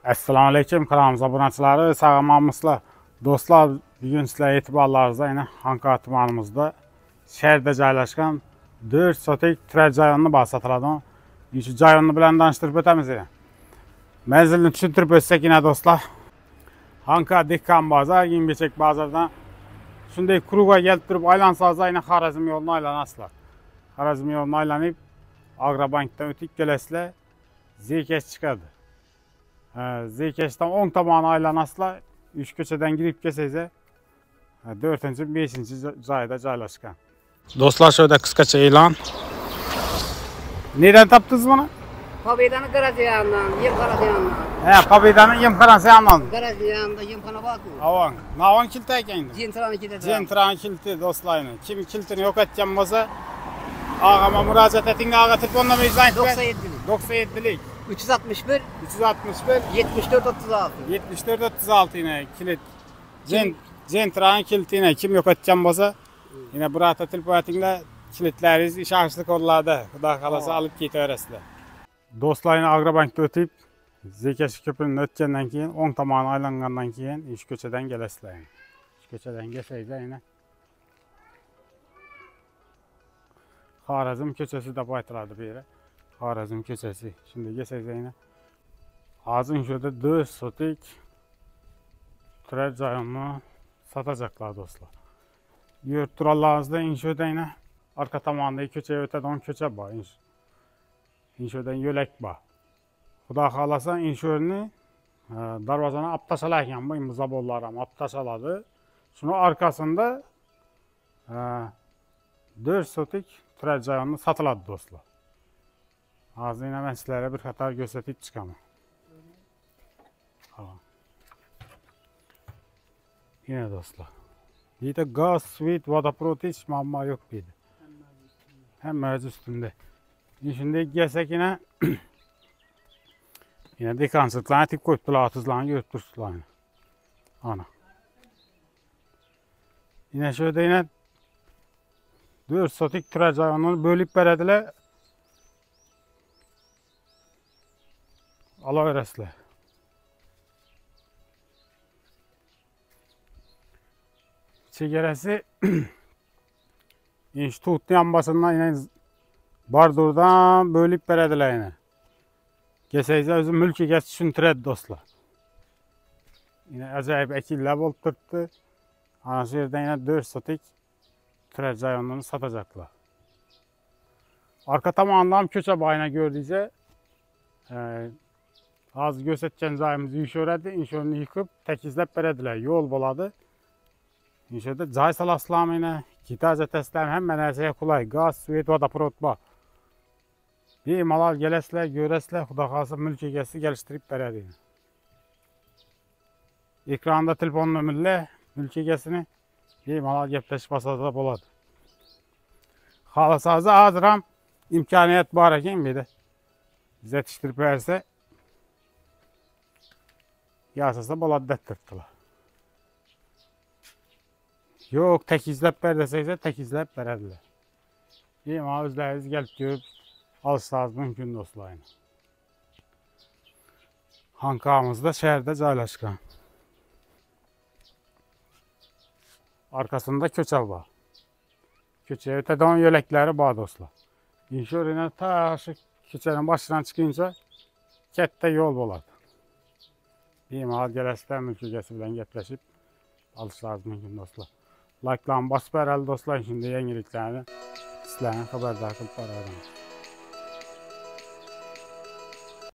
Assalomu alaykum kanalimiz obunachilari, sog'lommisizlar? Do'stlar, bugun sizlar e'tiborlaringizda yana Xanqa tumanimizda shaharda joylashgan 4 sotik turar joyini bor sotiladi. Shu joyini bilan tanishtirib o'tamiz yana. Manzilni tushuntirib o'tsak yana do'stlar. Xanqa Dehqon bozor, Yembechak bozordan shunday kruga kelib turib aylansangiz yana Xorazm yo'lini aylanasizlar. Xorazm yo'lini aylanib Agrobankdan o'tib kelasizlar, Zekash chiqadi. Zekashdan 10 tomoni aylanasizlar, 3 ko'chadan kirib kelsangiz 4-5 joyda joylashgan. Do'stlar, shu yerda qisqacha e'lon. Nereden topdingiz buni? Pobedani garaji yandan, yemxonasi yandan. Pobedani yemxonasi yandan. Garaji yanında yemxona bor-ku. Avon. Navon kilti ekan. Jentrani kilti. Jentrani kilti do'stlarni. Kim kiltini yo'q etgan bo'lsa, og'ama murojaat eting, og'a telefon nomeringizni ayting. 97lik. 361 74 36. 74 36 yine kilit. Jentrani kiltini kim yo'q etgan bo'lsa, yine burata telefon etinglar. Kilitlaringiz ishonchli kodlarda, xudo xolasa olib ketaverasizlar. Do'stlarni Agrobankda o'tib, Zekash ko'prini o'tgandan keyin, 10 tomoni aylangandan keyin ish ko'chadan kelasizlar. Ish ko'chadan kelsangiz yana Xorazm ko'chasi deb aytiladi bu yer. Xorazm ko'chasi. Shunda kelsangiz yana hozir shuda 4 sotik turar joyini sotacaklar do'stlar. Yurib turalaringizda inshoda yana arka tomondagi ko'chaga o'tadigan ko'cha bor. Inshodan yo'lak bor. Xudo xolasa inshorni darvozani olib tashalar ekan, bu imzobollar ham olib tashaladi. Shuni orqasida 4 sotik turar joyini sotiladi do'stlar. Hozir yana men sizlarga bir qator ko'rsatib chiqaman. Yine do'stlar. Bu yerda gaz, svet, vodoprovod hech muammo yo'q deydi. Hamma o'z ustunda. Shunday kelsak yana dekonsertlarni aytib qo'yib turibsizlarni ko'rib turibsizlar. Ana. Yana shu yerda yana 4 sotik turar joyini bo'lib beradilar. Olaverasizlar. Chegarasi institutni yonbosidan yana bordurdan bo'lib beradilar yana. Kelsangiz o'zi mulk egasi tushuntiradi do'stlar. Yana ajoyib akillar bo'lib turibdi. Ana shu yerdan yana 4 sotik turar joyini sotacaklar. Arka tomondan ham ko'cha boyina gördingiz. Hozir ko'rsatgan joyimiz yusho'radi, inshonni yıkib tekizlab beradilar, yo'l bo'ladi. Inshada joy salaslamini, kitaz etesler hamma narsaga qulay, gaz, svet, vodoprovod bor. Bemalol kelasizlar, ko'rasizlar, xudo xolasa mulk egasi kelishtirib beradi. Ekranda telefon nomerlar mulk egasini bemalol gaplashib olsa bo'ladi. Xohlasangiz hozir ham imkoniyat bor ekan bu yerda. Yetishtirib bersa yasasa bo'ladi deb turibdilar. Yo'q, tekizlab ber desangiz tekizlab beradilar. Bemalol o'zlaringiz kelib ko'rib olsangiz mumkin do'stlar. Xanqamizda shaharda joylashgan. Arkasında ko'cha bor. Ko'chaga o'tadigan yo'laklari bor do'stlar. Inshorina tashi ko'chaning boshidan chiqincha katta yo'l bo'ladi. Bemalol kelasizlar, mulk egasi bilan gaplashib olishingiz mumkin do'stlar. Like'larni bosib beradi do'stlar, shunday yangiliklarni sizlarga xabardor qilib boraman.